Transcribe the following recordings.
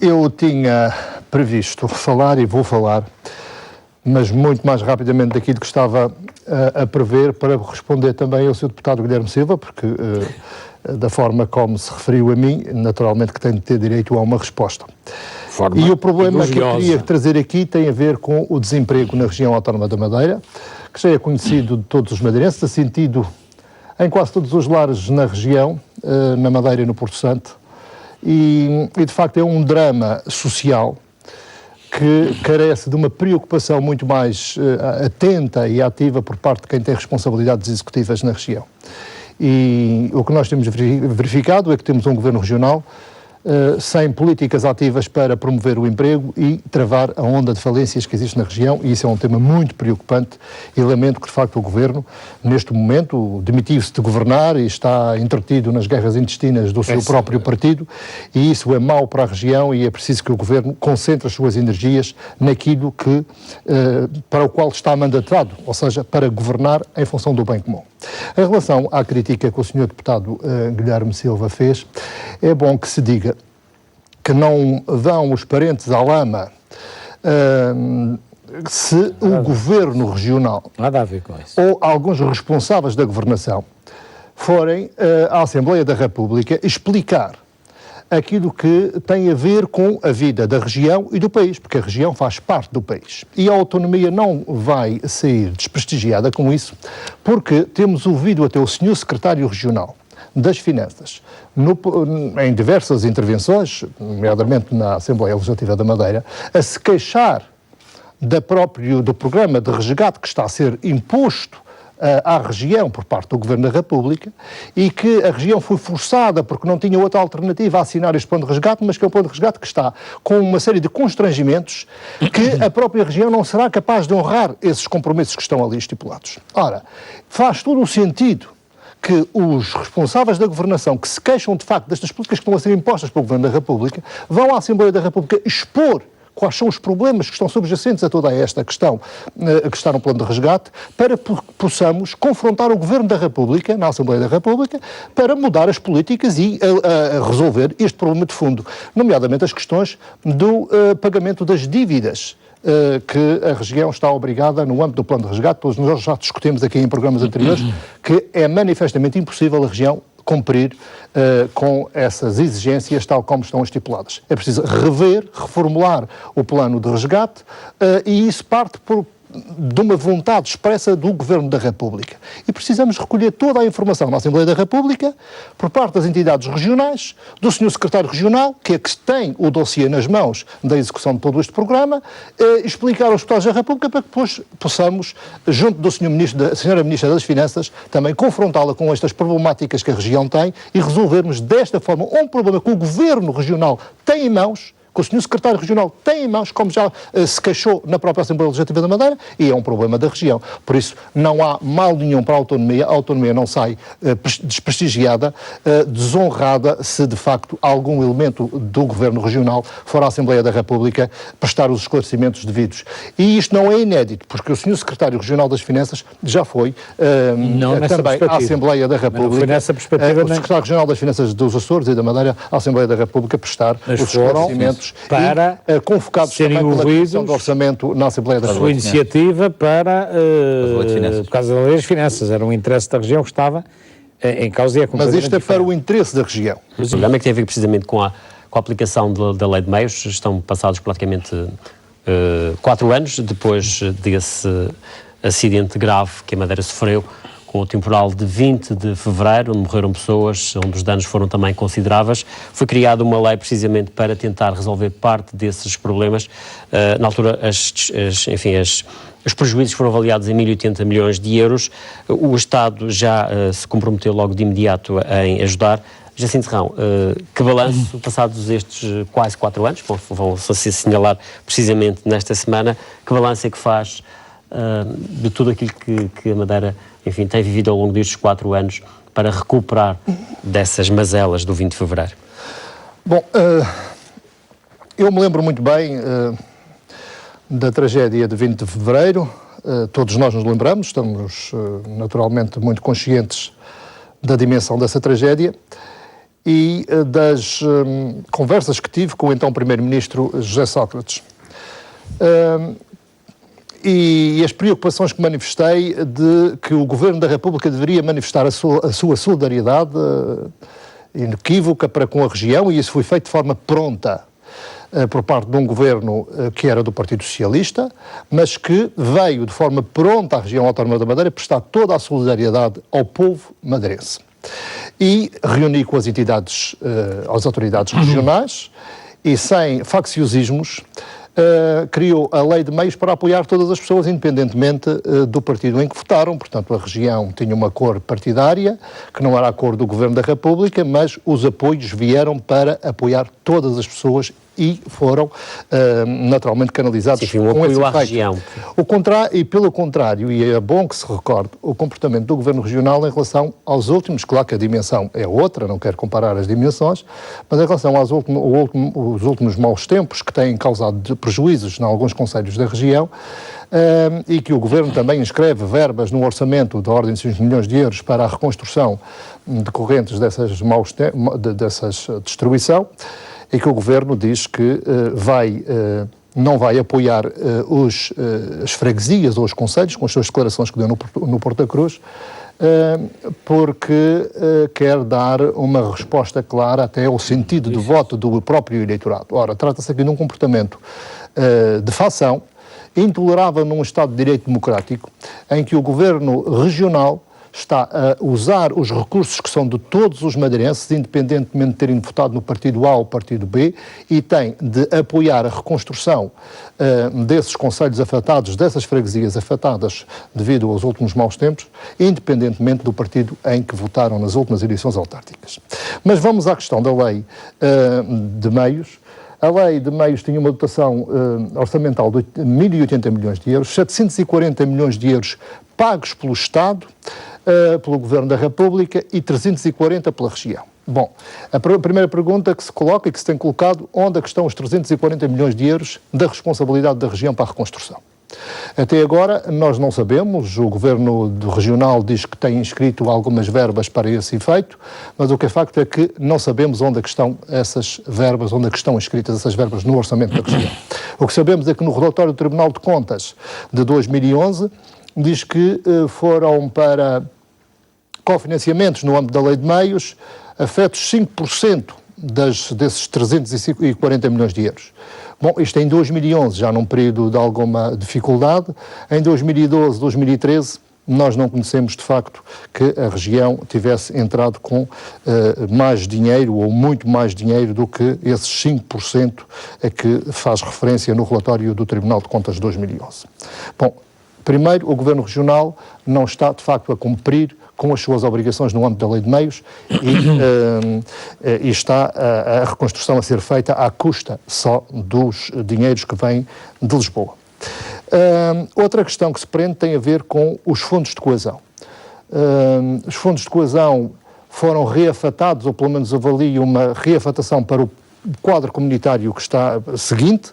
Eu tinha previsto falar e vou falar, mas muito mais rapidamente daquilo que estava a prever, para responder também ao Sr. Deputado Guilherme Silva, porque da forma como se referiu a mim, naturalmente que tenho de ter direito a uma resposta. E o problema que eu queria trazer aqui tem a ver com o desemprego na região autónoma da Madeira, que já é conhecido de todos os madeirenses, está sentido em quase todos os lares na região, na Madeira e no Porto Santo, e de facto é um drama social que carece de uma preocupação muito mais atenta e ativa por parte de quem tem responsabilidades executivas na região. E o que nós temos verificado é que temos um governo regional sem políticas ativas para promover o emprego e travar a onda de falências que existe na região, e isso é um tema muito preocupante, e lamento que de facto o Governo, neste momento, demitiu-se de governar e está entretido nas guerras intestinas do seu próprio partido, e isso é mau para a região, e é preciso que o Governo concentre as suas energias naquilo que, para o qual está mandatado, ou seja, para governar em função do bem comum. Em relação à crítica que o Sr. Deputado Guilherme Silva fez, é bom que se diga que não vão os parentes à lama se o Governo Regional nada a ver com isso, ou alguns responsáveis da governação forem à Assembleia da República explicar aquilo que tem a ver com a vida da região e do país, porque a região faz parte do país. E a autonomia não vai sair desprestigiada com isso, porque temos ouvido até o Sr. Secretário Regional das Finanças, em diversas intervenções, nomeadamente na Assembleia Legislativa da Madeira, a se queixar do programa de resgate que está a ser imposto à região por parte do Governo da República, e que a região foi forçada, porque não tinha outra alternativa, a assinar este plano de resgate, mas que é um plano de resgate que está com uma série de constrangimentos que a própria região não será capaz de honrar esses compromissos que estão ali estipulados. Ora, faz todo o sentido que os responsáveis da governação, que se queixam de facto destas políticas que estão a ser impostas pelo Governo da República, vão à Assembleia da República expor quais são os problemas que estão subjacentes a toda esta questão que está no plano de resgate, para que possamos confrontar o Governo da República, na Assembleia da República, para mudar as políticas e resolver este problema de fundo, nomeadamente as questões do pagamento das dívidas que a região está obrigada no âmbito do plano de resgate, pois nós já discutimos aqui em programas anteriores que é manifestamente impossível a região cumprir com essas exigências tal como estão estipuladas. É preciso rever, reformular o plano de resgate e isso parte de uma vontade expressa do Governo da República. E precisamos recolher toda a informação na Assembleia da República, por parte das entidades regionais, do Sr. Secretário Regional, que é que tem o dossiê nas mãos da execução de todo este programa, explicar aos deputados da República para que depois possamos, junto do da Sra. Ministra das Finanças, também confrontá-la com estas problemáticas que a região tem e resolvermos desta forma um problema que o Governo Regional tem em mãos, que o Sr. Secretário Regional tem em mãos, como já se queixou na própria Assembleia Legislativa da Madeira, e é um problema da região. Por isso, não há mal nenhum para a autonomia não sai desprestigiada, desonrada, se de facto algum elemento do Governo Regional for à Assembleia da República prestar os esclarecimentos devidos. E isto não é inédito, porque o Sr. Secretário Regional das Finanças já foi também à Assembleia da República. Não foi nessa perspectiva, o Secretário Regional das Finanças dos Açores e da Madeira à Assembleia da República prestar os esclarecimentos para convocados serem também pela Comissão ouvidos do Orçamento na Assembleia da República. A sua iniciativa para, por causa da lei das finanças, era um interesse da região que estava em causa e mas isto é para o interesse da região. O problema é que tem a ver precisamente com a aplicação da lei de meios. Estão passados praticamente 4 anos depois desse acidente grave que a Madeira sofreu com o temporal de 20 de fevereiro, onde morreram pessoas, onde os danos foram também consideráveis. Foi criada uma lei precisamente para tentar resolver parte desses problemas. Na altura, os prejuízos foram avaliados em 1.080 milhões de euros. O Estado já se comprometeu logo de imediato em ajudar. Jacinto Serrão, que balanço, passados estes quase 4 anos, vão-se assinalar precisamente nesta semana, que balanço é que faz de tudo aquilo que a Madeira, enfim, tem vivido ao longo destes 4 anos para recuperar dessas mazelas do 20 de fevereiro? Bom, eu me lembro muito bem da tragédia de 20 de fevereiro, todos nós nos lembramos, estamos naturalmente muito conscientes da dimensão dessa tragédia, e das conversas que tive com o então Primeiro-Ministro José Sócrates. E as preocupações que manifestei de que o Governo da República deveria manifestar a sua solidariedade inequívoca para com a região, e isso foi feito de forma pronta por parte de um governo que era do Partido Socialista, mas que veio de forma pronta à região autónoma da Madeira prestar toda a solidariedade ao povo madeirense. E reuni com as entidades, as autoridades regionais, e sem facciosismos, criou a lei de meios para apoiar todas as pessoas, independentemente do partido em que votaram. Portanto, a região tinha uma cor partidária, que não era a cor do Governo da República, mas os apoios vieram para apoiar todas as pessoas e foram naturalmente canalizados com esse apoio à região. E pelo contrário, e é bom que se recorde, o comportamento do Governo Regional em relação aos últimos, claro que a dimensão é outra, não quero comparar as dimensões, mas em relação aos últimos maus tempos que têm causado prejuízos em alguns concelhos da região, e que o Governo também inscreve verbas no orçamento da ordem de 5 milhões de euros para a reconstrução decorrentes dessa destruição, e que o Governo diz que não vai apoiar as freguesias ou os concelhos, com as suas declarações que deu no Porto da Cruz, porque quer dar uma resposta clara até ao sentido de voto do próprio eleitorado. Ora, trata-se aqui de um comportamento de facção, intolerável num Estado de Direito Democrático, em que o Governo Regional está a usar os recursos que são de todos os madeirenses, independentemente de terem votado no partido A ou partido B, e tem de apoiar a reconstrução desses concelhos afetados, dessas freguesias afetadas devido aos últimos maus tempos, independentemente do partido em que votaram nas últimas eleições autárquicas. Mas vamos à questão da lei de meios. A lei de meios tinha uma dotação orçamental de 1.080 milhões de euros, 740 milhões de euros pagos pelo Estado, pelo Governo da República, e 340 pela região. Bom, a primeira pergunta que se coloca e que se tem colocado, onde é que estão os 340 milhões de euros da responsabilidade da região para a reconstrução? Até agora nós não sabemos, o Governo Regional diz que tem inscrito algumas verbas para esse efeito, mas o que é facto é que não sabemos onde é que estão essas verbas, onde é que estão inscritas essas verbas no orçamento da região. O que sabemos é que no relatório do Tribunal de Contas de 2011 diz que foram para cofinanciamentos no âmbito da Lei de Meios afetos 5% desses 340 milhões de euros. Bom, isto em 2011, já num período de alguma dificuldade. Em 2012, 2013, nós não conhecemos de facto que a região tivesse entrado com mais dinheiro ou muito mais dinheiro do que esses 5% a que faz referência no relatório do Tribunal de Contas de 2011. Bom, primeiro, o Governo Regional não está de facto a cumprir com as suas obrigações no âmbito da Lei de Meios e está a reconstrução a ser feita à custa só dos dinheiros que vêm de Lisboa. Outra questão que se prende tem a ver com os fundos de coesão. Os fundos de coesão foram reafetados, ou pelo menos avalia uma reafetação para o quadro comunitário que está seguinte,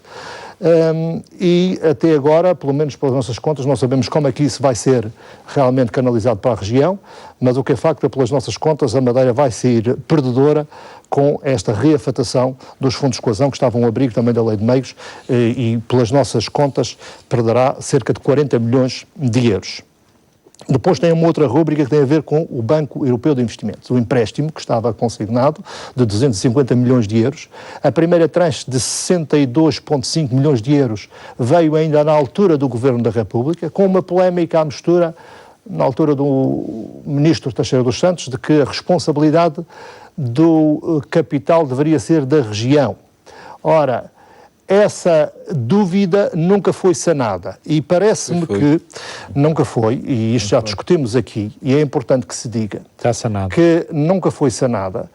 e até agora, pelo menos pelas nossas contas, não sabemos como é que isso vai ser realmente canalizado para a região, mas o que é facto é que pelas nossas contas a Madeira vai sair perdedora com esta reafetação dos fundos de coesão que estavam ao abrigo também da Lei de Meios, e pelas nossas contas perderá cerca de 40 milhões de euros. Depois tem uma outra rúbrica que tem a ver com o Banco Europeu de Investimentos, o empréstimo que estava consignado de 250 milhões de euros. A primeira tranche de 62,5 milhões de euros veio ainda na altura do Governo da República, com uma polémica à mistura, na altura do Ministro Teixeira dos Santos, de que a responsabilidade do capital deveria ser da região. Ora, essa dúvida nunca foi sanada e parece-me que nunca foi, e isto já discutimos aqui, e é importante que se diga que nunca foi sanada.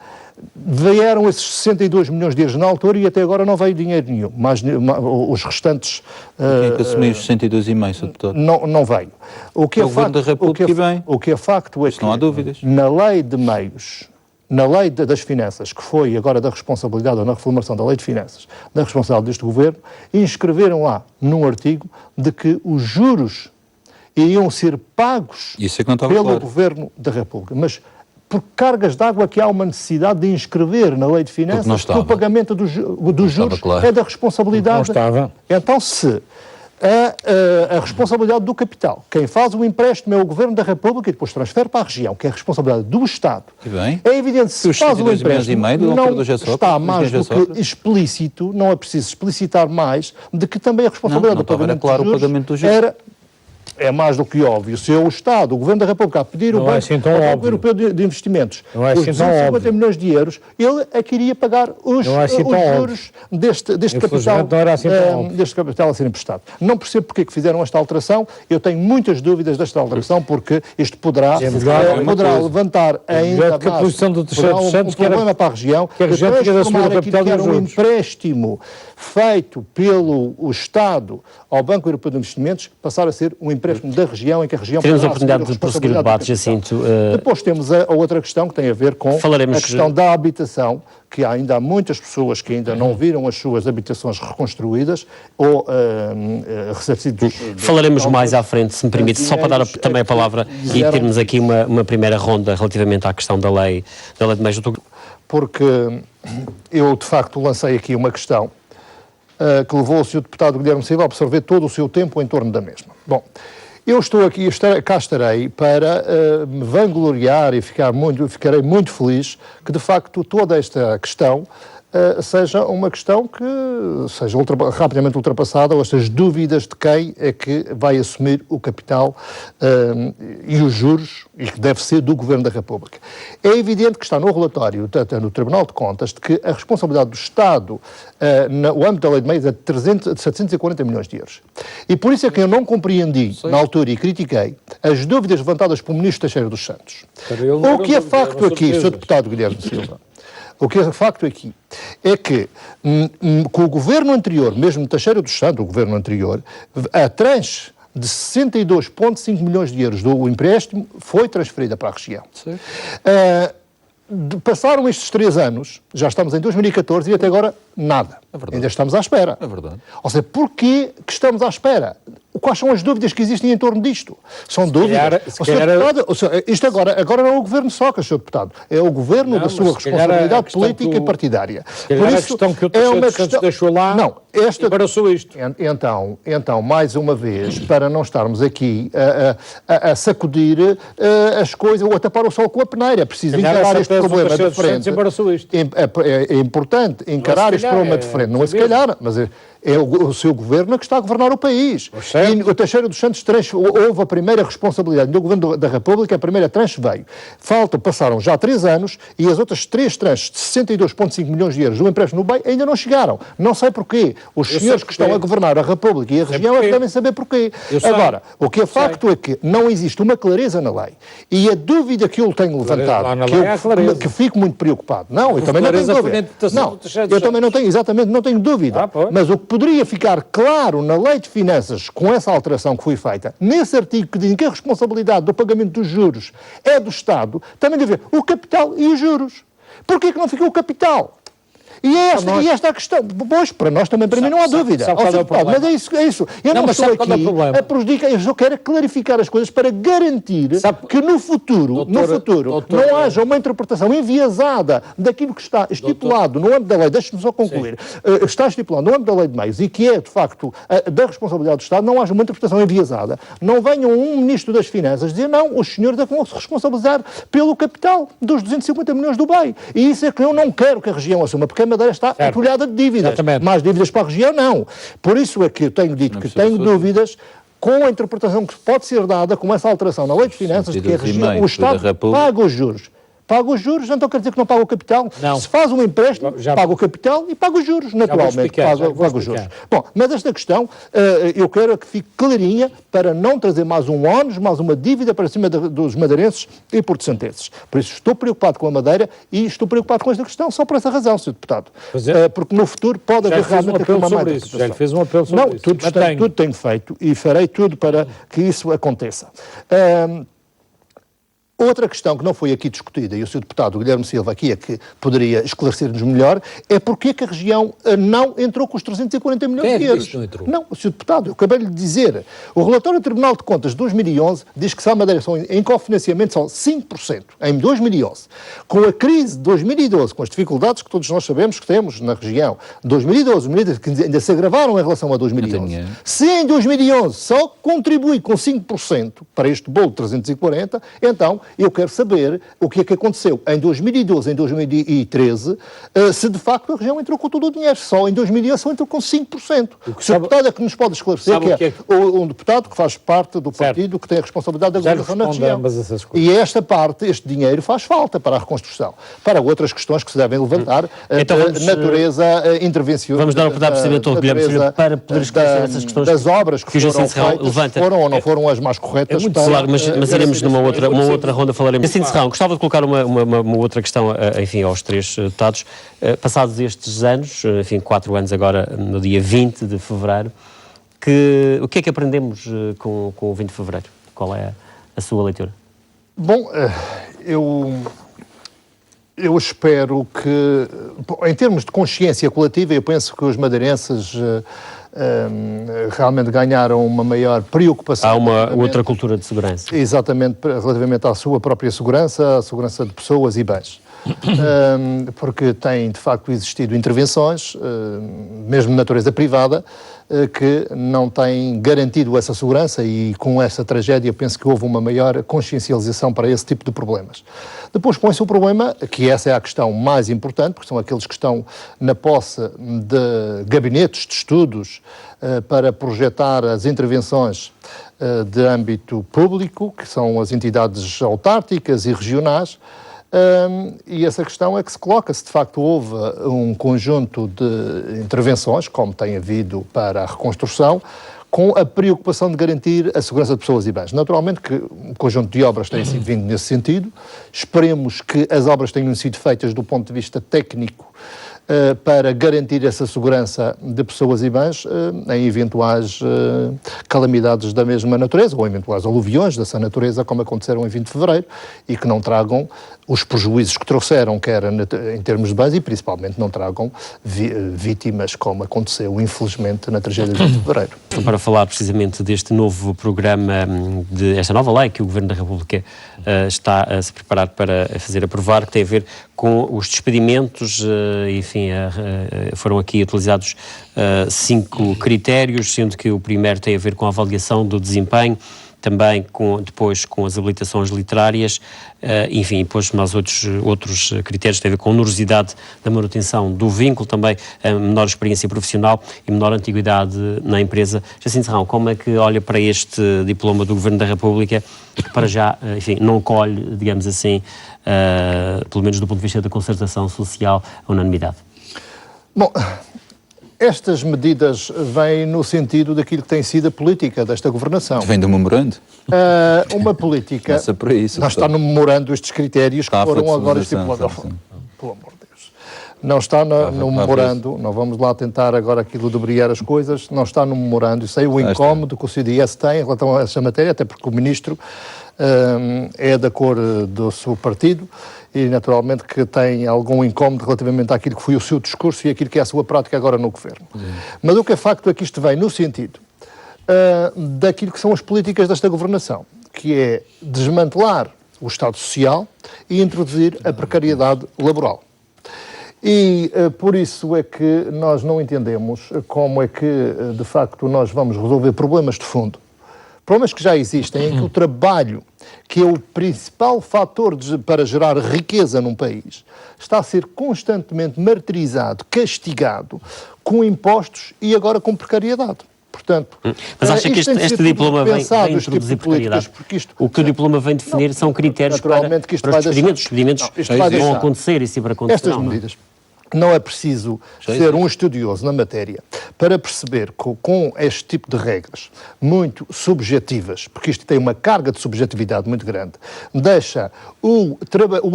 Vieram esses 62 milhões de euros na altura e até agora não veio dinheiro nenhum, mas os restantes... Quem é que assumiu os 62,5, Sr. Deputado? Não veio. O que é facto é que não há dúvidas. Na Lei de Meios, na Lei das Finanças, que foi agora da responsabilidade, ou na reformulação da Lei de Finanças, da responsabilidade deste Governo, inscreveram lá num artigo de que os juros iriam ser pagos pelo Governo da República. Mas por cargas de água que há uma necessidade de inscrever na lei de finanças que o pagamento dos juros é da responsabilidade. Não estava. Então, se a responsabilidade do capital, quem faz o empréstimo é o Governo da República e depois transfere para a região, que é a responsabilidade do Estado, é evidente que se faz o empréstimo não está mais do que explícito, não é preciso explicitar mais, de que também a responsabilidade do pagamento dos juros é mais do que óbvio. Se é o Estado, o Governo da República, a pedir o Banco Europeu de Investimentos os 250 milhões de euros, ele é que iria pagar os juros deste capital a ser emprestado. Não percebo porque é que fizeram esta alteração. Eu tenho muitas dúvidas desta alteração, porque isto poderá levantar ainda mais um problema para a região, que transformar aquilo que era um empréstimo feito pelo Estado ao Banco Europeu de Investimentos, passar a ser um empréstimo da região, em que a região... Teremos a oportunidade de prosseguir o debate, Jacinto. Depois temos a outra questão que tem a ver com a questão da habitação, que ainda há muitas pessoas que ainda não viram as suas habitações reconstruídas ou ressarcidos. Falaremos mais à frente, se me permite, só para dar também a palavra e termos aqui uma primeira ronda relativamente à questão da lei de meios. Porque eu, de facto, lancei aqui uma questão que levou o Sr. Deputado Guilherme Silva a absorver todo o seu tempo em torno da mesma. Bom, eu estou aqui, cá estarei para me vangloriar e ficarei muito feliz que, de facto, toda esta questão seja uma questão que seja rapidamente ultrapassada, ou estas dúvidas de quem é que vai assumir o capital e os juros, e que deve ser do Governo da República. É evidente que está no relatório, no Tribunal de Contas, de que a responsabilidade do Estado no âmbito da lei de meios é de 740 milhões de euros. E por isso é que eu não compreendi, na altura, e critiquei, as dúvidas levantadas pelo Ministro Teixeira dos Santos. O que é facto aqui, Sr. Deputado Guilherme Silva, o que é facto aqui é que com o governo anterior, mesmo Teixeira dos Santos, o governo anterior, a tranche de 62,5 milhões de euros do empréstimo foi transferida para a região. Passaram estes 3 anos, já estamos em 2014 e até agora nada. Ainda estamos à espera. É verdade. Ou seja, porquê que estamos à espera? Quais são as dúvidas que existem em torno disto? São dúvidas. Isto agora não é o Governo só, Sr. Deputado. É o Governo da sua responsabilidade política e partidária. Por isso, a questão que o Teixeira dos Santos deixou lá embaraçou isto. Então, mais uma vez, para não estarmos aqui a sacudir as coisas ou a tapar o sol com a peneira, é preciso encarar este problema de frente. É importante encarar este problema de frente. Não é se calhar, mas é o seu governo que está a governar o país. E o Teixeira dos Santos houve a primeira responsabilidade do Governo da República, a primeira tranche veio. Passaram já 3 anos e as outras 3 tranches de 62,5 milhões de euros do empréstimo no BEI ainda não chegaram. Não sei porquê. Os senhores que estão a governar a República e a região é que devem saber porquê. Agora, o que é facto é que não existe uma clareza na lei. E a dúvida que eu tenho levantado, que fico muito preocupado. Não, eu também não tenho dúvida. Não, eu também não tenho, exatamente, não tenho dúvida. Mas o que poderia ficar claro na lei de finanças, com essa alteração que foi feita, nesse artigo que diz que a responsabilidade do pagamento dos juros é do Estado, também deve haver o capital e os juros. Porquê que não ficou o capital? E esta a questão, pois, para nós também, para mim não há dúvida. Mas é isso. Eu não estou aqui a prejudicar, eu só quero clarificar as coisas para garantir que no futuro não haja uma interpretação enviesada daquilo que está estipulado no âmbito da lei, deixe-me só concluir, está estipulado no âmbito da lei de meios e que é, de facto, da responsabilidade do Estado, não haja uma interpretação enviesada. Não venham um Ministro das Finanças dizer, não, os senhores vão se responsabilizar pelo capital dos 250 milhões do BEI. E isso é que eu não quero que a região assuma, porque a Madeira está atulhada de dívidas. Exatamente. Mais dívidas para a região, não. Por isso é que eu tenho dito que tenho dúvidas com a interpretação que pode ser dada com essa alteração na lei de finanças de que a região, o Estado paga os juros. Paga os juros, então quer dizer que não paga o capital? Não. Se faz um empréstimo, paga o capital e paga os juros, naturalmente. Paga os juros. Bom, mas esta questão eu quero que fique clarinha para não trazer mais um ónus, mais uma dívida para cima dos madeirenses e porto-santenses. Por isso estou preocupado com a Madeira e estou preocupado com esta questão só por essa razão, Sr. Deputado. Porque no futuro pode haver realmente uma má interpretação. Já lhe fez um apelo sobre isso. Tudo tenho feito e farei tudo para que isso aconteça. Outra questão que não foi aqui discutida, e o Sr. Deputado Guilherme Silva aqui é que poderia esclarecer-nos melhor, é porque é que a região não entrou com os 340 milhões de euros. Não, o Sr. Deputado, eu acabei de lhe dizer, o relatório do Tribunal de Contas de 2011 diz que Sá Madeira são em cofinanciamento só 5%, em 2011. Com a crise de 2012, com as dificuldades que todos nós sabemos que temos na região, 2012, medidas que ainda se agravaram em relação a 2011, se em 2011 só contribui com 5% para este bolo de 340, então eu quero saber o que é que aconteceu em 2012, em 2013, se de facto a região entrou com todo o dinheiro. Só em 2011 só entrou com 5%. O Sr. Deputado é que nos pode esclarecer que é um deputado que faz parte do partido que tem a responsabilidade da governação na região. E esta parte, este dinheiro faz falta para a reconstrução. Para outras questões que se devem levantar, então natureza intervencionista. Vamos dar a oportunidade, Presidente, ao Guilherme Silva para poder esclarecer essas questões. Das obras que foram feitas, foram ou não foram as mais corretas. Claro, mas iremos numa outra ronda falaremos. Assim, Serrão, gostava de colocar uma outra questão, enfim, aos três deputados. Passados estes anos, enfim, 4 anos agora, no dia 20 de fevereiro, o que é que aprendemos com o 20 de fevereiro? Qual é a sua leitura? Bom, eu espero que, em termos de consciência coletiva, eu penso que os madeirenses realmente ganharam uma maior preocupação. Há uma outra cultura de segurança. Exatamente, relativamente à sua própria segurança, à segurança de pessoas e bens. Porque têm, de facto, existido intervenções, mesmo de natureza privada, que não têm garantido essa segurança e com essa tragédia penso que houve uma maior consciencialização para esse tipo de problemas. Depois põe-se o problema, que essa é a questão mais importante, porque são aqueles que estão na posse de gabinetes de estudos para projetar as intervenções de âmbito público, que são as entidades autárquicas e regionais. E essa questão é que se coloca se de facto houve um conjunto de intervenções, como tem havido para a reconstrução, com a preocupação de garantir a segurança de pessoas e bens. Naturalmente que um conjunto de obras tem sido vindo nesse sentido. Esperemos que as obras tenham sido feitas do ponto de vista técnico para garantir essa segurança de pessoas e bens em eventuais calamidades da mesma natureza, ou eventuais aluviões dessa natureza, como aconteceram em 20 de fevereiro, e que não tragam os prejuízos que trouxeram, quer em termos de bens, e principalmente não tragam vítimas, como aconteceu, infelizmente, na tragédia de 20 de fevereiro. Para falar precisamente deste novo programa, esta nova lei que o Governo da República está a se preparar para fazer aprovar, que tem a ver com os despedimentos, enfim, foram aqui utilizados 5 critérios, sendo que o primeiro tem a ver com a avaliação do desempenho, também depois com as habilitações literárias, enfim, depois mais outros critérios que têm a ver com a onerosidade da manutenção do vínculo, também a menor experiência profissional e menor antiguidade na empresa. Jacinto Serrão, como é que olha para este diploma do Governo da República, que para já, enfim, não colhe, digamos assim, pelo menos do ponto de vista da concertação social, a unanimidade? Bom, estas medidas vêm no sentido daquilo que tem sido a política desta governação. Vem do memorando? Uma política... Começa por isso. Não está no memorando estes critérios que foram agora estipulados. Pelo amor de Deus. Não está no memorando, não vamos lá tentar agora aquilo de brilhar as coisas, não está no memorando. Eu sei o incómodo que o CDS tem em relação a essa matéria, até porque o Ministro é da cor do seu partido e naturalmente que tem algum incómodo relativamente àquilo que foi o seu discurso e àquilo que é a sua prática agora no Governo. Mas o que é facto é que isto vem no sentido daquilo que são as políticas desta governação, que é desmantelar o Estado Social e introduzir a precariedade laboral. E por isso é que nós não entendemos como é que, de facto, nós vamos resolver problemas de fundo. Problemas que já existem, em que o trabalho, que é o principal fator para gerar riqueza num país, está a ser constantemente martirizado, castigado, com impostos e agora com precariedade. Portanto, mas acha que este diploma vem introduzir precariedade? O que o diploma vem definir são critérios para os despedimentos vão acontecer e se para acontecer. Estas medidas. Não é preciso ser um estudioso na matéria para perceber que com este tipo de regras muito subjetivas, porque isto tem uma carga de subjetividade muito grande, deixa o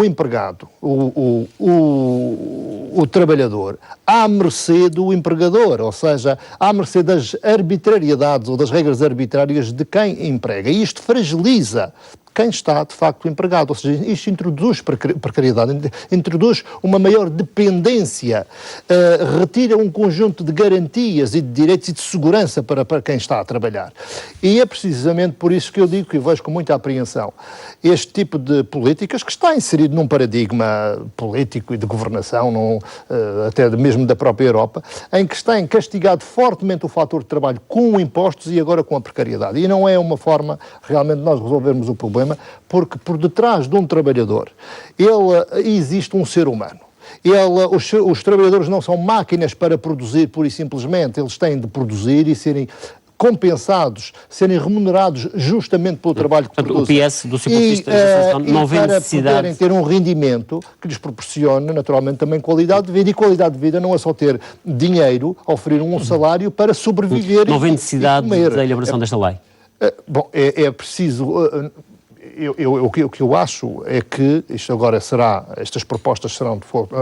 empregado, o trabalhador, à mercê do empregador, ou seja, à mercê das arbitrariedades ou das regras arbitrárias de quem emprega. E isto fragiliza quem está, de facto, empregado. Ou seja, isto introduz precariedade, introduz uma maior dependência, retira um conjunto de garantias e de direitos e de segurança para quem está a trabalhar. E é precisamente por isso que eu digo que eu vejo com muita apreensão este tipo de políticas, que está inserido num paradigma político e de governação, até mesmo da própria Europa, em que está castigado fortemente o fator de trabalho com impostos e agora com a precariedade. E não é uma forma realmente de nós resolvermos o problema, porque por detrás de um trabalhador existe um ser humano. Os trabalhadores não são máquinas para produzir pura e simplesmente, eles têm de produzir e serem compensados, serem remunerados justamente pelo trabalho que produzem. O PS, do seu ponto de vista, não vê necessidade... para poderem ter um rendimento que lhes proporcione, naturalmente, também qualidade de vida. E qualidade de vida não é só ter dinheiro, oferecer um salário para sobreviver. Não vê necessidade da elaboração desta lei? Bom, é preciso... O que eu acho é que estas propostas serão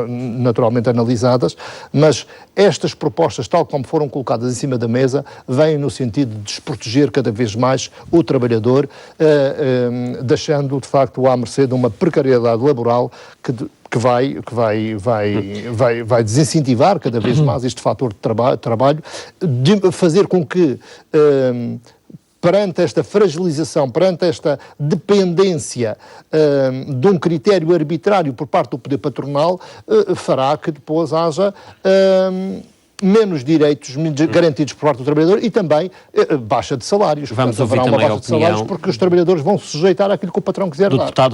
naturalmente analisadas, mas estas propostas, tal como foram colocadas em cima da mesa, vêm no sentido de desproteger cada vez mais o trabalhador, deixando-o de facto à mercê de uma precariedade laboral que vai desincentivar cada vez mais este fator de trabalho, de fazer com que perante esta fragilização, perante esta dependência de um critério arbitrário por parte do poder patronal, fará que depois haja menos direitos garantidos por parte do trabalhador e também baixa de salários. Vamos Portanto, haverá uma baixa de salários porque os trabalhadores vão se sujeitar àquilo que o patrão quiser dar.